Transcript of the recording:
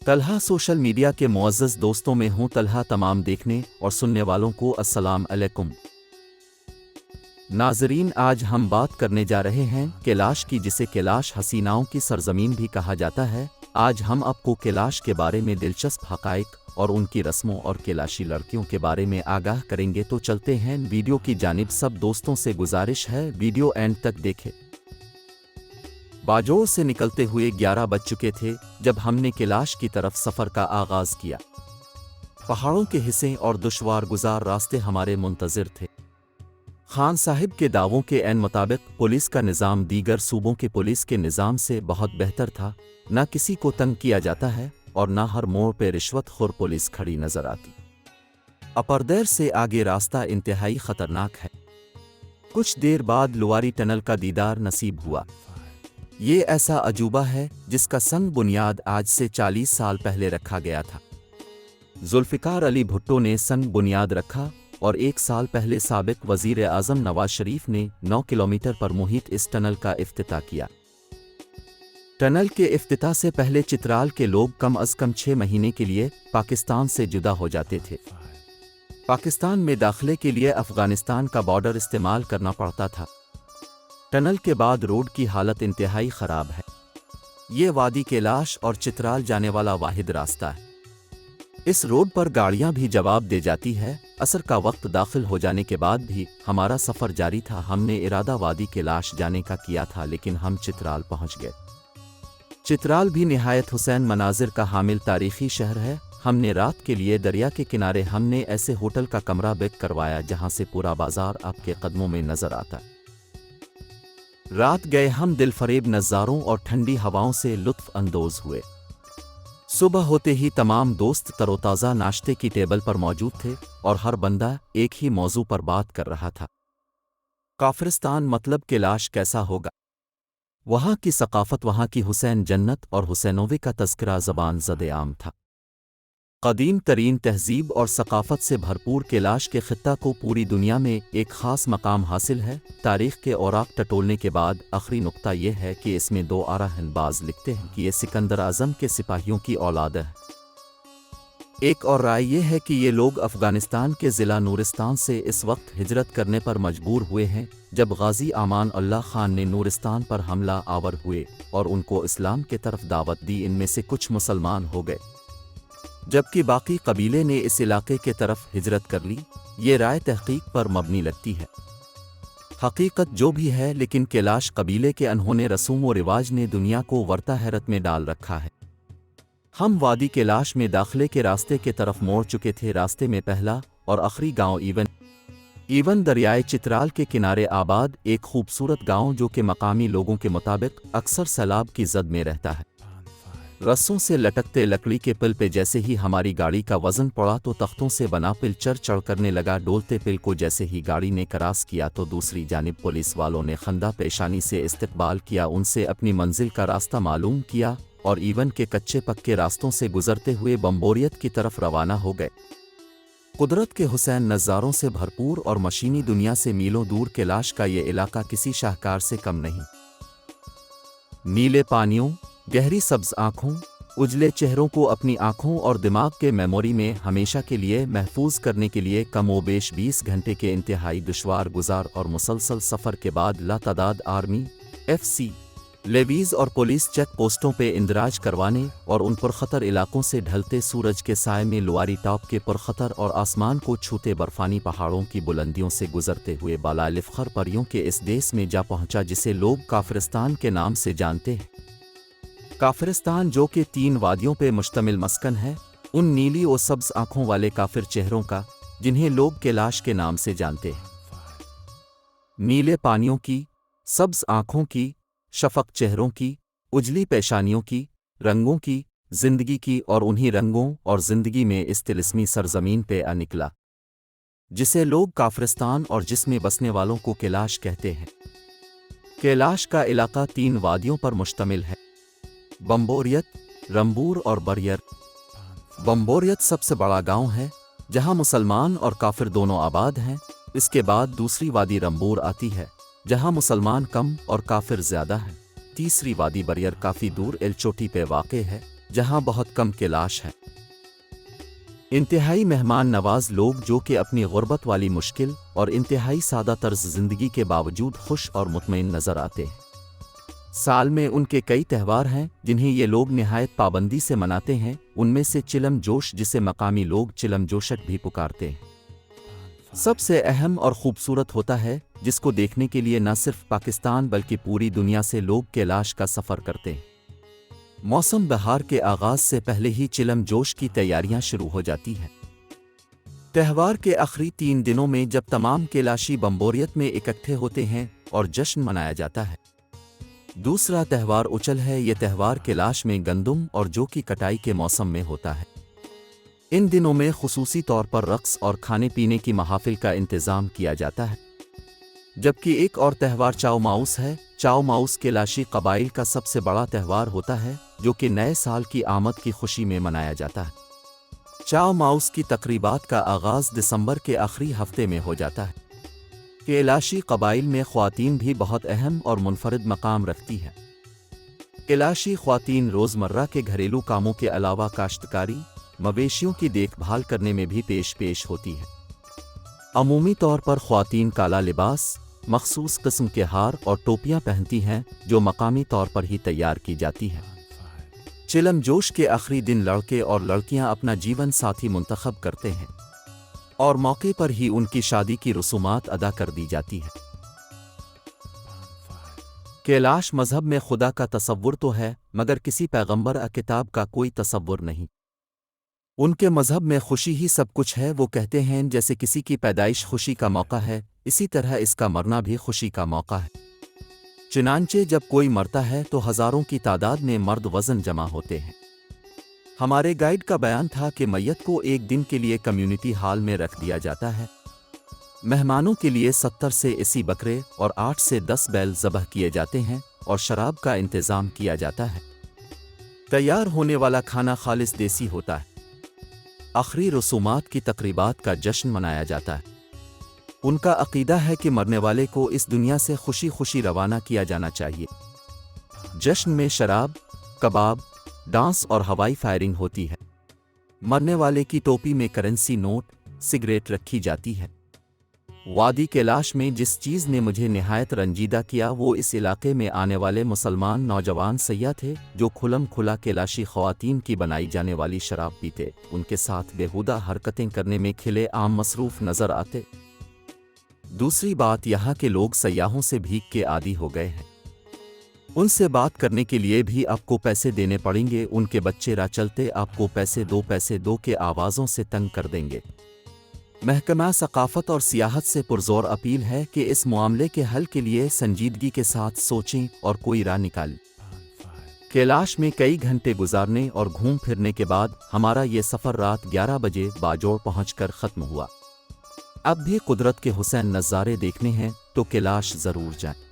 Talha social media کے معزز دوستوں میں ہوں طلحہ تمام دیکھنے اور سننے والوں کو السلام علیکم ناظرین، آج ہم بات کرنے جا رہے ہیں کیلاش کی، جسے کیلاش حسیناؤں کی سرزمین بھی کہا جاتا ہے۔ آج ہم آپ کو کیلاش کے بارے میں دلچسپ حقائق اور ان کی رسموں اور کیلاشی لڑکیوں کے بارے میں آگاہ کریں گے۔ تو چلتے ہیں ویڈیو کی جانب۔ سب دوستوں سے گزارش ہے ویڈیو اینڈ تک دیکھیں۔ باجوڑ سے نکلتے ہوئے 11 بج چکے تھے جب ہم نے کیلاش کی طرف سفر کا آغاز کیا۔ پہاڑوں کے حصے اور دشوار گزار راستے ہمارے منتظر تھے۔ خان صاحب کے دعووں کے عین مطابق پولیس کا نظام دیگر صوبوں کے پولیس کے نظام سے بہت بہتر تھا۔ نہ کسی کو تنگ کیا جاتا ہے اور نہ ہر موڑ پہ رشوت خور پولیس کھڑی نظر آتی۔ اپردیر سے آگے راستہ انتہائی خطرناک ہے۔ کچھ دیر بعد لواری ٹنل کا دیدار نصیب ہوا۔ یہ ایسا عجوبہ ہے جس کا سنگ بنیاد آج سے 40 سال پہلے رکھا گیا تھا۔ ذوالفقار علی بھٹو نے سنگ بنیاد رکھا اور 1 سال پہلے سابق وزیر اعظم نواز شریف نے 9 کلومیٹر پر محیط اس ٹنل کا افتتاح کیا۔ ٹنل کے افتتاح سے پہلے چترال کے لوگ کم از کم 6 مہینے کے لیے پاکستان سے جدا ہو جاتے تھے۔ پاکستان میں داخلے کے لیے افغانستان کا بارڈر استعمال کرنا پڑتا تھا۔ ٹنل کے بعد روڈ کی حالت انتہائی خراب ہے۔ یہ وادی کیلاش اور چترال جانے والا واحد راستہ ہے۔ اس روڈ پر گاڑیاں بھی جواب دے جاتی ہے۔ عصر کا وقت داخل ہو جانے کے بعد بھی ہمارا سفر جاری تھا۔ ہم نے ارادہ وادی کیلاش جانے کا کیا تھا، لیکن ہم چترال پہنچ گئے۔ چترال بھی نہایت حسین مناظر کا حامل تاریخی شہر ہے۔ ہم نے رات کے لیے دریا کے کنارے ہم نے ایسے ہوٹل کا کمرہ بک کروایا جہاں سے پورا بازار آپ کے قدموں میں نظر آتا ہے۔ رات گئے ہم دل فریب نظاروں اور ٹھنڈی ہواؤں سے لطف اندوز ہوئے۔ صبح ہوتے ہی تمام دوست تر و تازہ ناشتے کی ٹیبل پر موجود تھے اور ہر بندہ ایک ہی موضوع پر بات کر رہا تھا۔ کافرستان مطلب کیلاش کیسا ہوگا؟ وہاں کی ثقافت، وہاں کی حسین جنت اور حسینوی کا تذکرہ زبان زد عام تھا۔ قدیم ترین تہذیب اور ثقافت سے بھرپور کیلاش کے خطہ کو پوری دنیا میں ایک خاص مقام حاصل ہے۔ تاریخ کے اوراق ٹٹولنے کے بعد آخری نقطہ یہ ہے کہ اس میں 2 آراہن باز لکھتے ہیں کہ یہ سکندر اعظم کے سپاہیوں کی اولاد ہے۔ ایک اور رائے یہ ہے کہ یہ لوگ افغانستان کے ضلع نورستان سے اس وقت ہجرت کرنے پر مجبور ہوئے ہیں جب غازی امان اللہ خان نے نورستان پر حملہ آور ہوئے اور ان کو اسلام کے طرف دعوت دی۔ ان میں سے کچھ مسلمان ہو گئے جبکہ باقی قبیلے نے اس علاقے کے طرف ہجرت کر لی۔ یہ رائے تحقیق پر مبنی لگتی ہے۔ حقیقت جو بھی ہے، لیکن کیلاش قبیلے کے انہونے رسوم و رواج نے دنیا کو ورطہ حیرت میں ڈال رکھا ہے۔ ہم وادی کیلاش میں داخلے کے راستے کے طرف موڑ چکے تھے۔ راستے میں پہلا اور آخری گاؤں ایون دریائے چترال کے کنارے آباد ایک خوبصورت گاؤں جو کہ مقامی لوگوں کے مطابق اکثر سیلاب کی زد میں رہتا ہے۔ رسوں سے لٹکتے لکڑی کے پل پہ جیسے ہی ہماری گاڑی کا وزن پڑا تو تختوں سے بنا پل چڑھ کرنے لگا۔ ڈولتے پل کو جیسے ہی گاڑی نے کراس کیا تو دوسری جانب پولیس والوں نے خندہ پیشانی سے استقبال کیا، ان سے اپنی منزل کا راستہ معلوم کیا اور ایون کے کچے پکے راستوں سے گزرتے ہوئے بمبوریت کی طرف روانہ ہو گئے۔ قدرت کے حسین نظاروں سے بھرپور اور مشینی دنیا سے میلوں دور کیلاش کا یہ علاقہ کسی شاہکار سے کم نہیں۔ نیلے پانیوں، گہری سبز آنکھوں، اجلے چہروں کو اپنی آنکھوں اور دماغ کے میموری میں ہمیشہ کے لیے محفوظ کرنے کے لیے کم و بیش 20 گھنٹے کے انتہائی دشوار گزار اور مسلسل سفر کے بعد لاتعداد آرمی، FC، لیویز اور پولیس چیک پوسٹوں پہ اندراج کروانے اور ان پرخطر علاقوں سے ڈھلتے سورج کے سائے میں لواری ٹاپ کے پرخطر اور آسمان کو چھوتے برفانی پہاڑوں کی بلندیوں سے گزرتے ہوئے بالائے فخر پریوں کے اس دیس میں جا پہنچا جسے لوگ کافرستان کے نام سے جانتے ہیں۔ کافرستان جو کہ 3 وادیوں پہ مشتمل مسکن ہے ان نیلی و سبز آنکھوں والے کافر چہروں کا جنہیں لوگ کیلاش کے نام سے جانتے ہیں۔ نیلے پانیوں کی، سبز آنکھوں کی، شفق چہروں کی، اجلی پیشانیوں کی، رنگوں کی، زندگی کی اور انہی رنگوں اور زندگی میں اس طلسمی سرزمین پہ نکلا جسے لوگ کافرستان اور جس میں بسنے والوں کو کیلاش کہتے ہیں۔ کیلاش کا علاقہ 3 وادیوں پر مشتمل ہے: بمبوریت، رمبور اور بریر۔ بمبوریت سب سے بڑا گاؤں ہے جہاں مسلمان اور کافر دونوں آباد ہیں۔ اس کے بعد دوسری وادی رمبور آتی ہے جہاں مسلمان کم اور کافر زیادہ ہیں۔ تیسری وادی بریر کافی دور چوٹی پہ واقع ہے جہاں بہت کم کیلاش ہیں۔ انتہائی مہمان نواز لوگ جو کہ اپنی غربت والی مشکل اور انتہائی سادہ طرز زندگی کے باوجود خوش اور مطمئن نظر آتے ہیں۔ سال میں ان کے کئی تہوار ہیں جنہیں یہ لوگ نہایت پابندی سے مناتے ہیں، ان میں سے چلم جوش جسے مقامی لوگ چلم جوشک بھی پکارتے ہیں، سب سے اہم اور خوبصورت ہوتا ہے، جس کو دیکھنے کے لیے نہ صرف پاکستان بلکہ پوری دنیا سے لوگ کیلاش کا سفر کرتے ہیں۔ موسم بہار کے آغاز سے پہلے ہی چلم جوش کی تیاریاں شروع ہو جاتی ہیں۔ تہوار کے آخری 3 دنوں میں جب تمام کیلاشی بمبوریت میں اکٹھے ہوتے ہیں اور جشن منایا جاتا ہے۔ دوسرا تہوار اچل ہے، یہ تہوار کیلاش میں گندم اور جو کی کٹائی کے موسم میں ہوتا ہے۔ ان دنوں میں خصوصی طور پر رقص اور کھانے پینے کی محافل کا انتظام کیا جاتا ہے۔ جبکہ ایک اور تہوار چاؤ ماؤس ہے۔ چاؤ ماؤس کیلاشی قبائل کا سب سے بڑا تہوار ہوتا ہے جو کہ نئے سال کی آمد کی خوشی میں منایا جاتا ہے۔ چاؤ ماؤس کی تقریبات کا آغاز دسمبر کے آخری ہفتے میں ہو جاتا ہے۔ کیلاشی قبائل میں خواتین بھی بہت اہم اور منفرد مقام رکھتی ہیں۔ کیلاشی خواتین روزمرہ کے گھریلو کاموں کے علاوہ کاشتکاری، مویشیوں کی دیکھ بھال کرنے میں بھی پیش ہوتی ہے۔ عمومی طور پر خواتین کالا لباس، مخصوص قسم کے ہار اور ٹوپیاں پہنتی ہیں جو مقامی طور پر ہی تیار کی جاتی ہیں۔ چلم جوش کے آخری دن لڑکے اور لڑکیاں اپنا جیون ساتھی منتخب کرتے ہیں اور موقع پر ہی ان کی شادی کی رسومات ادا کر دی جاتی ہے۔ کیلاش مذہب میں خدا کا تصور تو ہے مگر کسی پیغمبر کتاب کا کوئی تصور نہیں۔ ان کے مذہب میں خوشی ہی سب کچھ ہے۔ وہ کہتے ہیں جیسے کسی کی پیدائش خوشی کا موقع ہے، اسی طرح اس کا مرنا بھی خوشی کا موقع ہے۔ چنانچہ جب کوئی مرتا ہے تو ہزاروں کی تعداد میں مرد وزن جمع ہوتے ہیں۔ ہمارے گائیڈ کا بیان تھا کہ میت کو ایک دن کے لیے کمیونٹی ہال میں رکھ دیا جاتا ہے۔ مہمانوں کے لیے 70 سے 80 بکرے اور 8 سے 10 بیل ذبح کیے جاتے ہیں اور شراب کا انتظام کیا جاتا ہے۔ تیار ہونے والا کھانا خالص دیسی ہوتا ہے۔ آخری رسومات کی تقریبات کا جشن منایا جاتا ہے۔ ان کا عقیدہ ہے کہ مرنے والے کو اس دنیا سے خوشی خوشی روانہ کیا جانا چاہیے۔ جشن میں شراب، کباب، ڈانس اور ہوائی فائرنگ ہوتی ہے۔ مرنے والے کی ٹوپی میں کرنسی نوٹ، سگریٹ رکھی جاتی ہے۔ وادی کیلاش میں جس چیز نے مجھے نہایت رنجیدہ کیا وہ اس علاقے میں آنے والے مسلمان نوجوان سیاح تھے جو کھلم کھلا کیلاشی خواتین کی بنائی جانے والی شراب پیتے، ان کے ساتھ بیہودہ حرکتیں کرنے میں کھلے عام مصروف نظر آتے۔ دوسری بات، یہاں کے لوگ سیاحوں سے بھیک کے عادی ہو گئے ہیں۔ ان سے بات کرنے کے لیے بھی آپ کو پیسے دینے پڑیں گے۔ ان کے بچے راہ چلتے آپ کو پیسے دو کے آوازوں سے تنگ کر دیں گے۔ محکمہ ثقافت اور سیاحت سے پرزور اپیل ہے کہ اس معاملے کے حل کے لیے سنجیدگی کے ساتھ سوچیں اور کوئی راہ نکالیں۔ کیلاش میں کئی گھنٹے گزارنے اور گھوم پھرنے کے بعد ہمارا یہ سفر رات 11 بجے باجوڑ پہنچ کر ختم ہوا۔ اب بھی قدرت کے حسین نظارے دیکھنے ہیں تو کیلاش ضرور جائیں۔